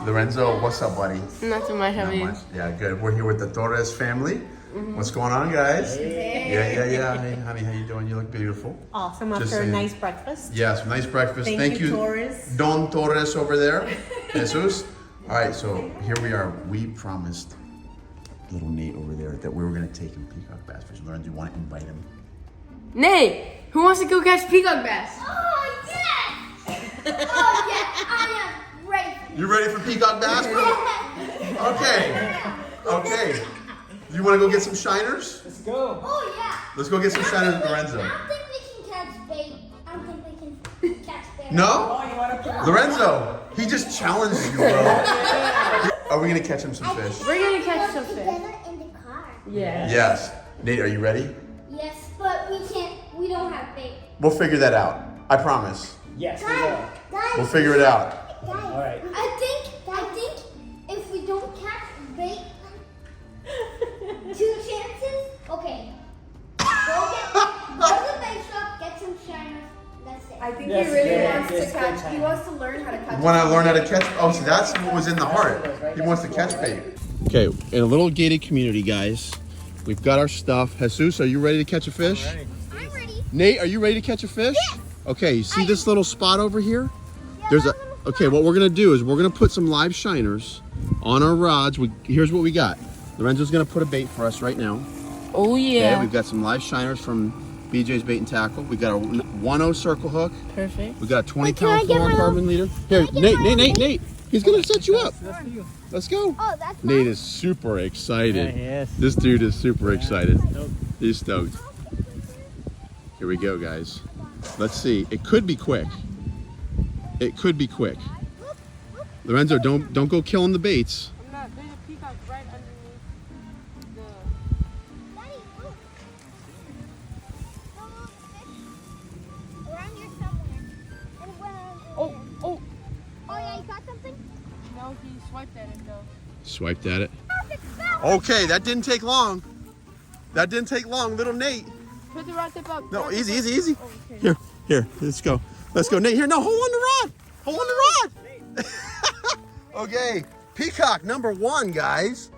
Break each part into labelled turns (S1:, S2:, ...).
S1: Lorenzo, what's up, buddy?
S2: Not too much,
S1: Not much. Yeah, good. We're here with the Torrez family. What's going on, guys?
S3: Hey.
S1: Yeah. Hey, honey, how you doing? You look beautiful.
S3: Awesome,
S1: Just
S3: after a
S1: saying.
S3: nice breakfast.
S1: Yes, nice breakfast.
S3: Thank you, Torrez.
S1: Don Torres over there. Jesus. All right, so here we are. We promised little Nate over there that we were going to take him peacock bass fishing. Lorenzo, do you want to invite him?
S2: Nate, who wants to go catch peacock bass?
S4: Oh, yes! Oh, yes, I am ready.
S1: You ready for peacock bass, bro? Okay. You want to go get some shiners?
S5: Let's go.
S4: Oh, yeah.
S1: Let's go get some shiners with Lorenzo.
S4: I don't think we can catch bait. I don't think we can catch bait.
S1: No?
S5: Oh, you want to
S1: Lorenzo, he just challenged you, bro. Are we going to catch him some fish?
S2: We're gonna catch some fish.
S4: Together in the car.
S2: Yeah.
S1: Yes. Nate, are you ready?
S4: Yes, but we don't have bait.
S1: We'll figure that out. I promise.
S5: Yes, we
S4: Guys,
S5: will.
S1: We'll figure it out.
S4: Guys,
S5: All right.
S4: I think if we don't catch bait, 2 chances. Okay. Go to the bait shop, get some shiners. That's it.
S6: I think
S5: Yes,
S6: he really
S5: yeah,
S6: wants
S5: yes,
S6: to
S5: good
S6: catch.
S5: time.
S6: He wants to learn how to catch.
S1: Want to learn how to catch? Oh, see, that's what was in the heart. He wants to catch bait. Okay, in a little gated community, guys, we've got our stuff. Jesus, are you ready to catch a fish?
S4: I'm ready.
S1: Nate, are you ready to catch a fish?
S4: Yeah.
S1: Okay, you see this little spot over here? There's a. Okay, what we're gonna do is we're gonna put some live shiners on our rods. Here's what we got. Lorenzo's gonna put a bait for us right now.
S2: Oh yeah.
S1: Okay, we've got some live shiners from BJ's Bait and Tackle. We got a 1-0 circle hook.
S2: Perfect.
S1: We got a 20
S4: can I
S1: pound
S4: get my
S1: fluorocarbon leader. Here, Nate. He's gonna set you up.
S5: That's for you.
S1: Let's go.
S4: Oh, that's
S1: Nate is super excited.
S5: Yes.
S1: This dude is super excited.
S5: Nope.
S1: He's stoked. Here we go, guys. Let's see. It could be quick. Lorenzo, don't go killing the baits.
S2: I'm not. There's a peacock right underneath the.
S4: Daddy, look. No little fish around here somewhere. And it went under there.
S2: Oh.
S4: Oh, yeah, you got something?
S2: No, he swiped at it though.
S1: Swiped at it.
S4: Oh, it's fell.
S1: Okay, that didn't take long. Little Nate.
S2: Put the rod tip up.
S1: No,
S2: Rod
S1: easy.
S2: tip up. Oh, okay.
S1: Here, let's go, Nate. Here, no, hold on the rod. Okay, peacock number 1, guys.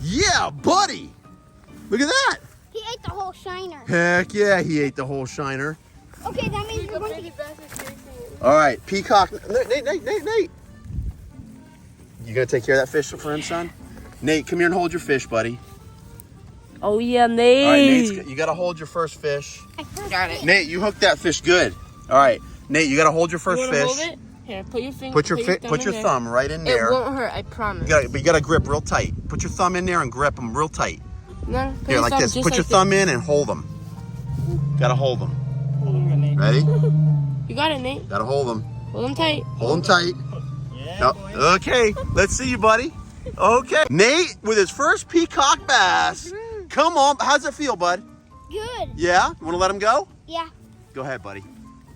S1: Yeah, buddy. Look at that.
S4: He ate the whole shiner.
S1: Heck yeah, he ate the whole shiner.
S4: Okay, that means
S2: The
S4: we're going to
S2: baby bass is chasing it.
S1: All right, peacock. Nate. You gonna take care of that fish for him, son? Nate, come here and hold your fish, buddy.
S2: Oh yeah,
S1: All right,
S2: Nate.
S1: you gotta hold your first fish.
S2: Got it.
S1: Nate, you hooked that fish good. All right, Nate, you gotta hold your
S2: You
S1: first
S2: wanna
S1: fish.
S2: hold it? Here, put your finger.
S1: Put your
S2: in there.
S1: thumb right in
S2: It
S1: there.
S2: won't hurt. I promise.
S1: But you gotta grip real tight. Put your thumb in there and grip them real tight.
S2: No, put
S1: Here,
S2: your
S1: like
S2: thumb
S1: this.
S2: just
S1: Put your
S2: like
S1: thumb in and hold them. Gotta hold them. Ready?
S2: You got it, Nate.
S1: Gotta hold them.
S2: Hold them tight.
S1: Hold them tight.
S5: Yeah,
S1: No.
S5: boy.
S1: Okay, let's see you, buddy. Okay. Nate with his first peacock bass. Come on. How's it feel, bud?
S4: Good.
S1: Yeah? You want to let him go?
S4: Yeah.
S1: Go ahead, buddy.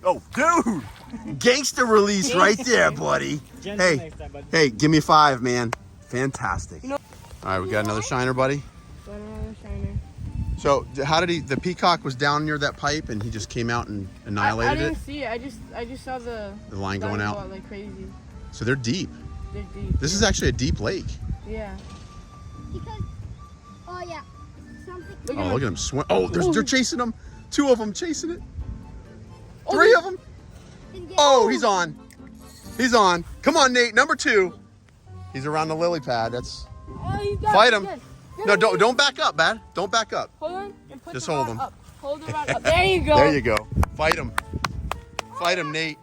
S1: Oh, dude. Gangster release right there, buddy.
S5: Gentle
S1: Hey,
S5: next time, bud.
S1: hey, give me 5, man. Fantastic.
S2: No.
S1: All right, we got another shiner, buddy.
S2: Got another shiner.
S1: So how did the peacock was down near that pipe and he just came out and
S2: I
S1: annihilated
S2: didn't
S1: it?
S2: see it. I just saw the
S1: Line going
S2: go
S1: out.
S2: like crazy.
S1: So they're deep.
S2: They're deep.
S1: This is actually a deep lake.
S2: Yeah.
S4: Because, oh, yeah. Something.
S2: Look
S1: Oh,
S2: at
S1: look at them swim. Oh, they're chasing them. 2 of them chasing it.
S2: Oh,
S1: 3 of them.
S4: Didn't get-
S1: Oh, he's on. He's on. Come on, Nate. Number 2. He's around the lily pad. That's.
S2: Oh, you got
S1: Fight
S2: it.
S1: him.
S2: Good.
S1: No, don't back up, man. Don't back up.
S2: Hold on and put
S1: Just
S2: the
S1: hold
S2: rod
S1: him.
S2: up. Hold the rod up. There you go.
S1: There you go. Fight him. Fight him, Nate.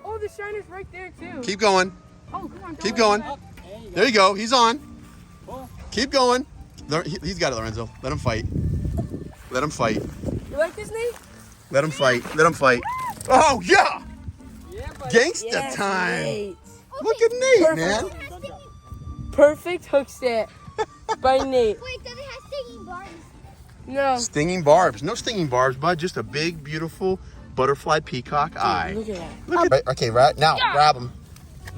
S2: Oh, the shiner's right there too.
S1: Keep going.
S2: Oh, come on.
S1: Keep
S2: don't
S1: going.
S2: let it
S5: Up. There you go.
S1: There you go. He's on.
S5: Cool.
S1: Keep going. He's got it, Lorenzo. Let him fight. Let him fight.
S2: go. You like this, Nate?
S1: Let him fight. Let him fight. Oh, yeah.
S5: Yeah, buddy.
S1: Gangsta
S2: Yes,
S1: time.
S2: Nate.
S1: Look at Nate,
S2: Perfect.
S1: man.
S2: Perfect hook set by Nate.
S4: Wait, does it have stinging barbs?
S2: No.
S1: Stinging barbs. No stinging barbs, bud. Just a big, beautiful butterfly peacock eye.
S2: Look at that.
S1: Right, okay, right now, grab him.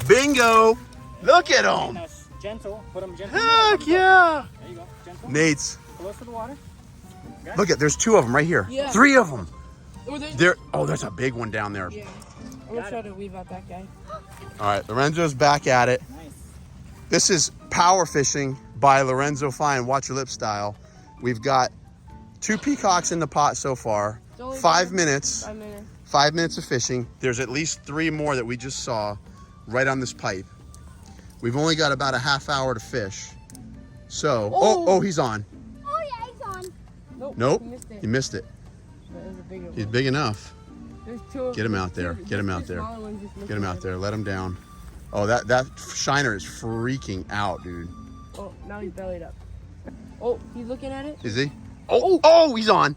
S1: Bingo. Look at him.
S5: Nice. Gentle. Put them gentle.
S1: Heck yeah.
S5: There you go. Gentle.
S1: Nate's.
S5: Close to the water.
S1: Look at, there's 2 of them right here.
S2: Yeah.
S1: 3 of them.
S2: Oh, there's,
S1: There's a big one down there.
S2: yeah. I'm gonna try to weave out that guy.
S1: All right, Lorenzo's back at it.
S5: Nice.
S1: This is power fishing by Lorenzo Fine, Watch Your Lips style. We've got 2 peacocks in the pot so far. 5 minutes.
S2: 5 minutes.
S1: 5 minutes of fishing. There's at least 3 more that we just saw right on this pipe. We've only got about a half hour to fish. So, oh, he's on.
S4: Oh yeah, he's on.
S1: Nope,
S2: He missed it.
S1: he missed it.
S2: That was a bigger
S1: He's
S2: one.
S1: big enough.
S2: There's 2.
S1: Get him out there. Get him out there. Get him out there. Let him down. Oh, that shiner is freaking out, dude.
S2: Oh, now he's bellied up. Oh, he's looking at it.
S1: Is he? Oh, he's on.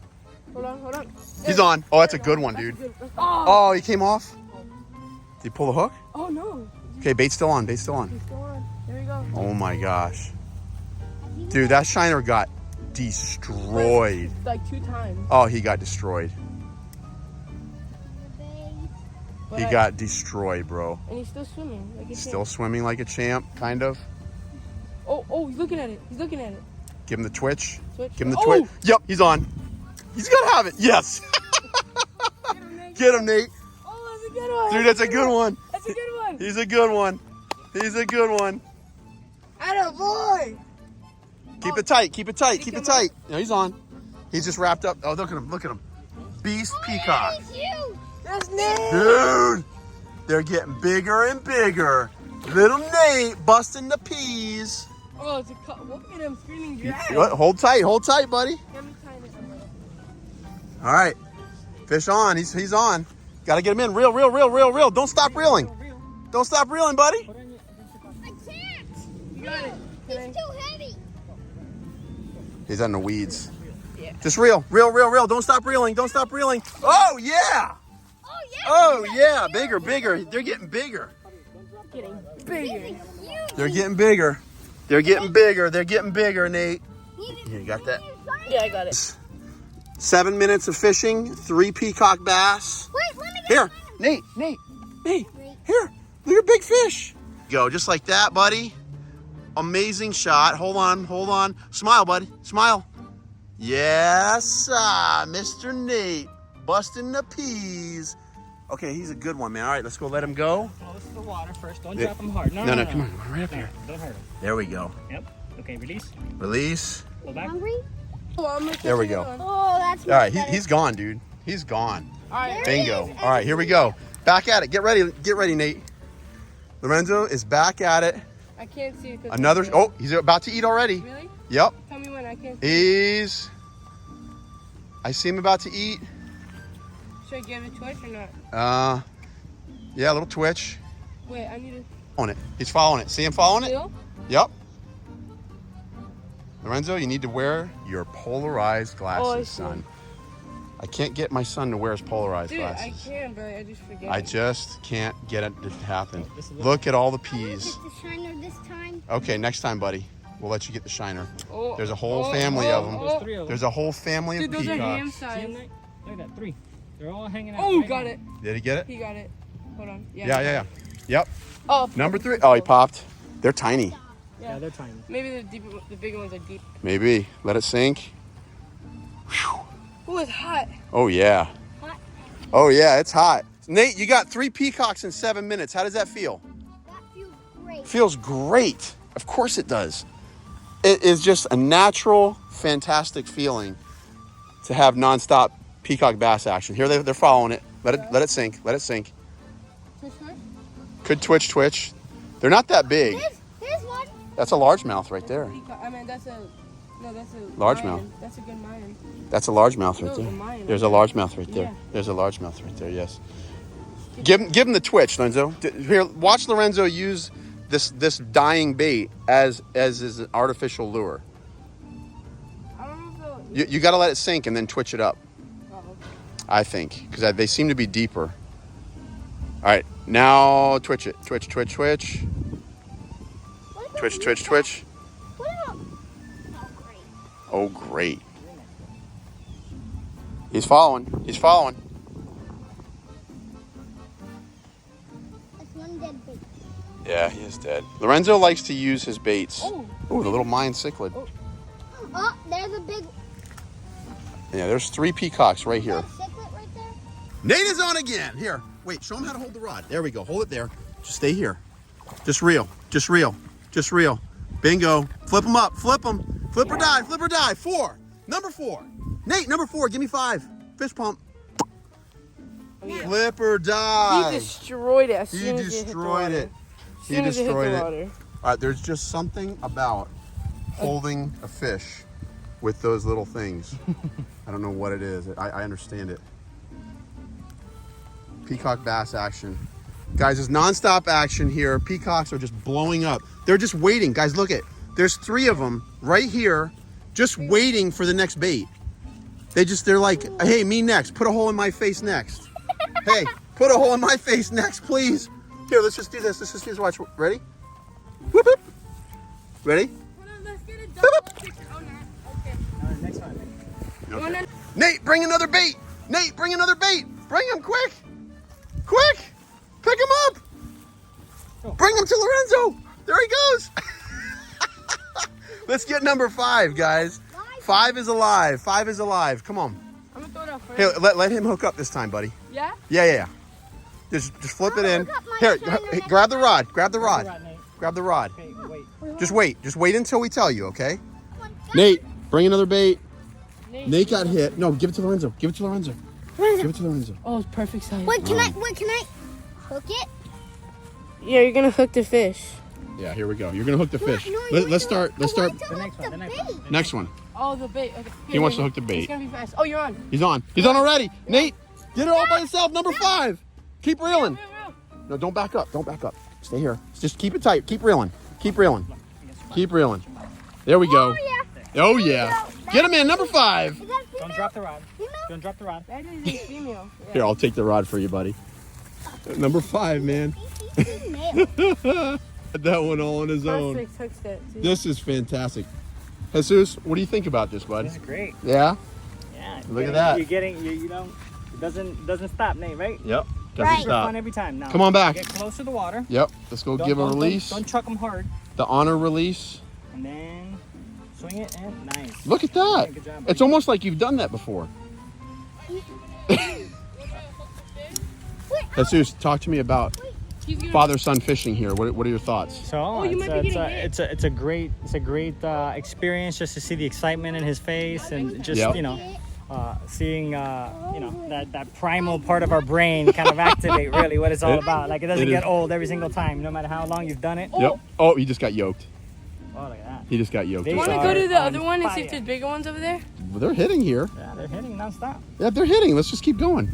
S2: Hold on.
S1: He's on. Oh, that's a good one, dude. Oh, he came off. Did he pull the hook?
S2: Oh no.
S1: Okay, bait's still on. Bait's still on.
S2: He's still on. There we go.
S1: Oh my gosh. Dude, that shiner got destroyed.
S2: Like 2 times.
S1: Oh, he got destroyed.
S2: But
S1: He got destroyed, bro.
S2: And he's still swimming. Like a
S1: Still swimming like a champ, kind of.
S2: Oh, he's looking at it. He's looking at it.
S1: Give him the twitch.
S2: Switch.
S1: Give him the twitch. Yep, he's on. He's gonna have it. Yes. Get him, Nate.
S2: Oh, that's a good one.
S1: Dude, that's a good one.
S2: That's a good one.
S1: He's a good one. He's a good one.
S2: Attaboy.
S1: Keep it tight. Keep it tight. Keep it tight. No, he's on. He's just wrapped up. Oh, look at him. Look at him. Beast peacock.
S4: He's huge.
S2: That's Nate.
S1: Dude, they're getting bigger and bigger. Little Nate busting the peas.
S2: Oh, it's a cut. Look at him screaming drag.
S1: What? Hold tight, buddy.
S2: Let me tie this on.
S1: All right, fish on. He's on. Got to get him in. Reel. Don't stop reeling. Don't stop reeling, buddy.
S4: I can't.
S2: You got it.
S4: He's too heavy.
S1: He's on the weeds.
S2: Yeah.
S1: Just reel. Don't stop reeling. Don't stop reeling. Oh yeah.
S4: Oh yeah.
S1: Oh yeah. Bigger. They're getting bigger.
S2: Getting bigger.
S4: Huge.
S1: They're getting bigger. They're getting bigger, Nate. You got that?
S2: Yeah, I got it.
S1: 7 minutes of fishing, 3 peacock bass.
S4: Wait, let me get
S1: Here, Nate. Here, look at big fish. Go, just like that, buddy. Amazing shot. Hold on. Smile, buddy. Smile. Yes, Mr. Nate. Busting the peas. Okay, he's a good one, man. All right, let's go let him go.
S5: Close the water first. Don't
S1: Yeah.
S5: drop him hard. No,
S1: Come on. Right up here.
S5: Don't hurt him.
S1: There we go.
S5: Yep. Okay, release.
S1: Release.
S5: Go back.
S4: hungry?
S2: Oh, I'm gonna
S1: There we
S2: catch
S1: go.
S2: another one.
S4: Oh, that's
S1: All right,
S4: better.
S1: he's gone, dude. He's gone.
S2: All right.
S4: There he
S1: Bingo.
S4: is.
S1: All right, here we go. Back at it. Get ready, Nate. Lorenzo is back at it.
S2: I can't see it. 'cause
S1: Another.
S2: it's-
S1: Oh, he's about to eat already.
S2: Really?
S1: Yep.
S2: Tell me when I can't see.
S1: I see him about to eat.
S2: Should I give it a twitch or not?
S1: Yeah, a little twitch
S2: Wait, I need to.
S1: on it. He's following it. See him following it?
S2: Feel?
S1: Yep. Lorenzo, you need to wear your polarized glasses,
S2: Oh, I see.
S1: son. I can't get my son to wear his polarized
S2: Dude,
S1: glasses.
S2: I can, but I just forget.
S1: I just can't get it to happen.
S5: This is
S1: Look at all the
S4: I'm gonna
S1: peas.
S4: get the shiner this time.
S1: Okay, next time, buddy. We'll let you get the shiner.
S2: Oh,
S1: There's a whole family of them.
S5: There's 3 of them.
S1: There's a whole family
S2: Dude,
S1: of
S2: those are ham
S1: peacocks.
S5: See him,
S2: size.
S5: Nate? Look at that. 3. They're all hanging out.
S2: Oh,
S5: right
S2: got
S5: now.
S2: it.
S1: Did he get it?
S2: He got it. Hold on.
S1: Yeah. Yep.
S2: Oh,
S1: Number 3. Oh, he popped. They're tiny.
S5: Yeah, they're tiny.
S2: maybe the bigger ones are deep.
S1: Maybe. Let it sink.
S2: Oh, it's hot.
S1: Oh, yeah.
S4: Hot.
S1: Oh, yeah, it's hot. Nate, you got 3 peacocks in 7 minutes. How does that feel?
S4: That feels great.
S1: Feels great. Of course it does. It is just a natural, fantastic feeling to have nonstop peacock bass action. Here they're following it. Let it sink. Let it sink.
S2: Twitch, twitch.
S1: Could twitch. They're not that big.
S4: Here's one.
S1: That's a largemouth right there.
S2: I mean, that's a
S1: Largemouth.
S2: Mayan. That's a good Mayan.
S1: That's a largemouth right
S2: No,
S1: there.
S2: the Mayan.
S1: There's a largemouth right there.
S2: Yeah.
S1: There's a largemouth right there. Yes. Give him the twitch, Lorenzo. Here, watch Lorenzo use this dying bait as is an artificial lure.
S2: I don't know if
S1: You got to let it sink and then twitch it up.
S2: okay.
S1: I think because they seem to be deeper. All right, now twitch it. Twitch.
S4: What about
S1: Twitch.
S4: What about? Oh, great.
S1: Oh, great. He's following.
S4: That's one dead bait.
S1: Yeah, he is dead. Lorenzo likes to use his baits.
S2: Oh.
S1: Ooh, the little Mayan cichlid.
S4: Oh, there's a big
S1: Yeah, there's 3 peacocks right here.
S4: cichlid right there.
S1: Nate is on again. Here, wait, show him how to hold the rod. There we go. Hold it there. Just stay here. Just reel. Just reel. Bingo. Flip them up. Flip them. Flip or die. Flip or die. 4. Number 4. Nate, number 4. Give me 5. Fish pump. Flip or die.
S2: He destroyed it.
S1: He destroyed it. He destroyed it. All right, there's just something about holding a fish with those little things. I don't know what it is. I understand it. Peacock bass action. Guys, there's nonstop action here. Peacocks are just blowing up. They're just waiting. Guys, look at it. There's 3 of them right here just waiting for the next bait. They're like, hey, me next. Put a hole in my face next. Hey, put a hole in my face next, please. Here, let's just do this. Let's just watch. Ready? Whoop, whoop. Ready?
S2: Let's get a double picture. Oh, no. Okay.
S5: Next one.
S1: Okay. Nate, bring another bait. Nate, bring another bait. Bring him quick. Quick. Pick him up.
S5: Oh.
S1: Bring him to Lorenzo. There he goes. Let's get number 5, guys. 5 is alive. 5 is alive. Come on.
S2: I'm going to throw it out first.
S1: Here, let him hook up this time, buddy.
S2: Yeah?
S1: Yeah. Just flip it in. Here, grab the rod. Grab the rod.
S5: Nate.
S1: Grab the rod.
S5: Okay, wait.
S1: Just wait. Just wait until we tell you, okay? Nate, bring another bait. Nate got hit. No, give it to Lorenzo. Give it to Lorenzo. Give it to Lorenzo.
S2: Oh, it's perfect size.
S4: Wait, can I hook it?
S2: Yeah, you're going to hook the fish.
S1: Yeah, here we go. You're gonna hook the fish.
S4: No,
S1: Let's start.
S5: The next one.
S1: Next one.
S2: Oh, the bait. Okay.
S1: He wants to hook the bait.
S2: It's going to be fast. Oh, you're on.
S1: He's on. He's on already. Nate, get it all by yourself. Number 5. Keep reeling. No, don't back up. Don't back up. Stay here. Just keep it tight. Keep reeling. Keep reeling. Keep reeling. There we go. Oh yeah. Get him in. Number 5.
S5: Don't drop the rod. Don't drop the rod.
S2: That is a female. Yeah.
S1: Here, I'll take the rod for you, buddy. Number 5, man. That one all on his own.
S2: Perfect hook set, too.
S1: This is fantastic. Jesus, what do you think about this, bud?
S5: This is great.
S1: Yeah?
S5: Yeah.
S1: Look at that.
S5: You're getting, you know, it doesn't stop, Nate, right?
S1: Yep. Doesn't
S4: Right.
S1: stop.
S5: Fun every time. Now,
S1: Come on back.
S5: Get close to the water.
S1: Yep. Let's go give a release.
S5: Don't chuck them hard.
S1: The honor release.
S5: And then swing it and nice.
S1: Look at that.
S5: Good job, buddy.
S1: It's almost like you've done that before. Jesus, talk to me about father-son fishing here. What are your thoughts?
S5: So
S2: you might be getting hit.
S5: it's a great experience just to see the excitement in his face and just
S1: Yep.
S5: you know seeing you know that primal part of our brain kind of activate really what it's all about. Like it doesn't
S1: It is.
S5: get old every single time, no matter how long you've done it.
S1: Yep. Oh, he just got yoked.
S5: Oh, look at that.
S1: He just got yoked.
S5: They
S2: You want to
S5: are
S2: go to the
S5: on
S2: other one and see if
S5: fire.
S2: there's bigger ones over there?
S1: Well, they're hitting here.
S5: Yeah, they're hitting nonstop.
S1: Yeah, they're hitting. Let's just keep going.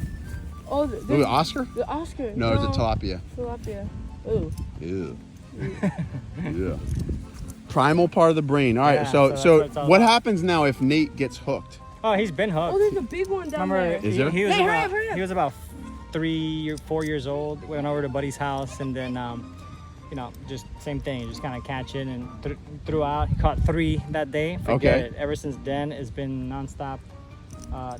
S2: Oh,
S1: Ooh,
S2: there's
S1: Oscar?
S2: the Oscar.
S1: No, it's a tilapia.
S2: Tilapia. Ooh.
S1: Ew. Yeah. Primal part of the brain. All right.
S5: Yeah,
S1: so
S5: so that's what it's all
S1: what
S5: about.
S1: happens now if Nate gets hooked?
S5: Oh, he's been hooked.
S2: Oh, there's a big one down
S5: Remember,
S2: there.
S1: Is there?
S5: He was
S2: Hey, hurry
S5: about,
S2: up, hurry up.
S5: He was about 3 or 4 years old. Went over to Buddy's house and then, you know, just same thing. Just kind of catch it and threw out. He caught 3 that day. Forget
S1: Okay.
S5: it. Ever since then, it's been nonstop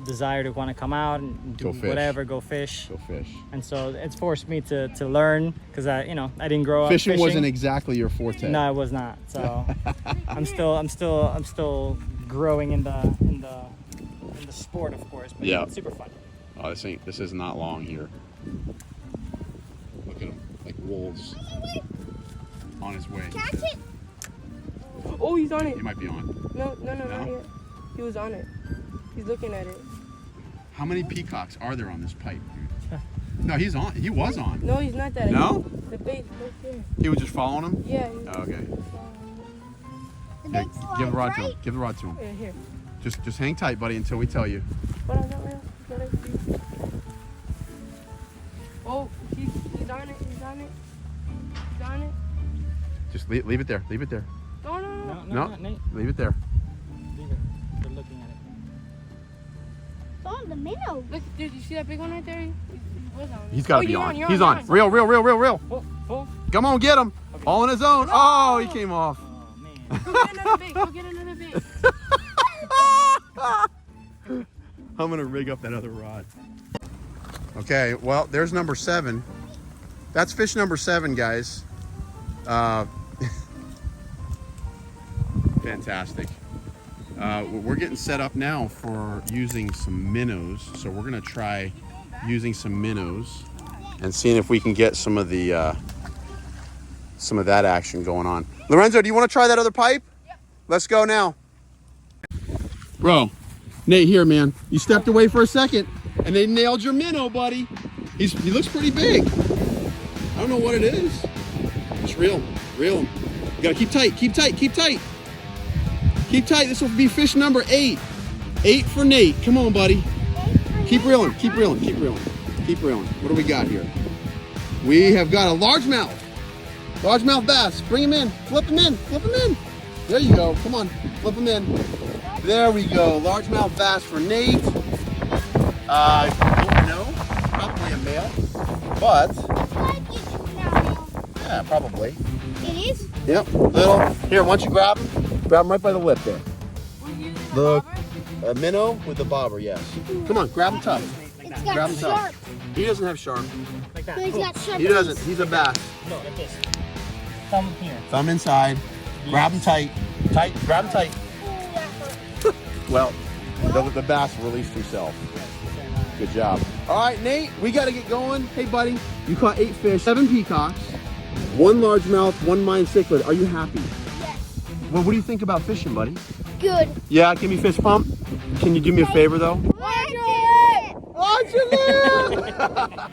S5: desire to want to come out and do
S1: Go fish.
S5: whatever, go fish.
S1: Go fish.
S5: And so it's forced me to learn because I didn't grow up
S1: Fishing
S5: fishing.
S1: wasn't exactly your forte.
S5: No, it was not. So I'm still growing in the sport, of course. But
S1: Yeah.
S5: it's super fun.
S1: Oh, this is not long here. Look at him, like wolves. On his way.
S4: Catch it.
S2: Oh, he's on it.
S1: He might be on.
S2: No, not yet. He was on it. He's looking at it.
S1: How many peacocks are there on this pipe, dude? No, he's on. He was on.
S2: No, he's not that.
S1: No?
S2: The bait right there.
S1: He was just following him?
S2: Yeah.
S1: Oh, okay.
S4: The
S1: Here,
S4: bait's
S1: give the rod
S4: right.
S1: to him. Give the rod to him.
S2: Yeah, here.
S1: Just hang tight, buddy, until we tell you.
S2: Hold on, not real. Let it be. Oh, he's on it. He's on it. He's on it.
S1: Just leave it there. Leave it there.
S2: No.
S1: No.
S5: Not Nate.
S1: Leave it there.
S5: Leave it. They're looking at it.
S4: It's on the minnow.
S2: Look, dude, you see that big one right there? He was on it.
S1: He's got to be
S2: you're
S1: on.
S2: you're
S1: He's
S2: you're
S1: on. Reel.
S5: Full.
S1: Come on, get him. All on his own. Oh, he came off.
S5: Oh man.
S2: Go get another bait. Go get another bait.
S1: I'm going to rig up that other rod. Okay, well, there's number 7. That's fish number 7, guys. Fantastic. We're getting set up now for using some minnows. So we're going to try using some minnows and seeing if we can get some of the some of that action going on. Lorenzo, do you want to try that other pipe? Yep. Let's go now. Bro, Nate, here, man. You stepped away for a second, and they nailed your minnow, buddy. He looks pretty big. I don't know what it is. Just reel him, reel him. You gotta keep tight, keep tight, keep tight. Keep tight, this will be fish number 8. 8 for Nate, come on, buddy. Keep reeling, keep reeling, keep reeling, keep reeling. What do we got here? We have got a largemouth. Largemouth bass, bring him in, flip him in, flip him in. There you go, come on, flip him in. There we go, largemouth bass for Nate. I don't know, probably a male, but yeah, probably.
S4: It is?
S1: Yep, little. Here, why don't you grab him? Grab him right by the lip there. Look, a minnow with a bobber, yes. Come on, grab him tough.
S4: It's
S1: Grab
S4: got
S1: him
S4: sharp.
S1: tough. He doesn't have sharp.
S5: Like that.
S4: But he's got sharp.
S1: He doesn't, he's a bass.
S5: No, like this. Thumb here.
S1: Thumb inside, grab him tight. Tight, grab him tight. Well, the bass released himself. Good job. All right, Nate, we got to get going. Hey, buddy, you caught 8 fish, 7 peacocks, 1 largemouth, 1 mine cichlid. Are you happy?
S4: Yes.
S1: Well, what do you think about fishing, buddy?
S4: Good.
S1: Yeah, give me fist pump. Can you do me a favor, though?
S4: Watch it!
S1: Watch it!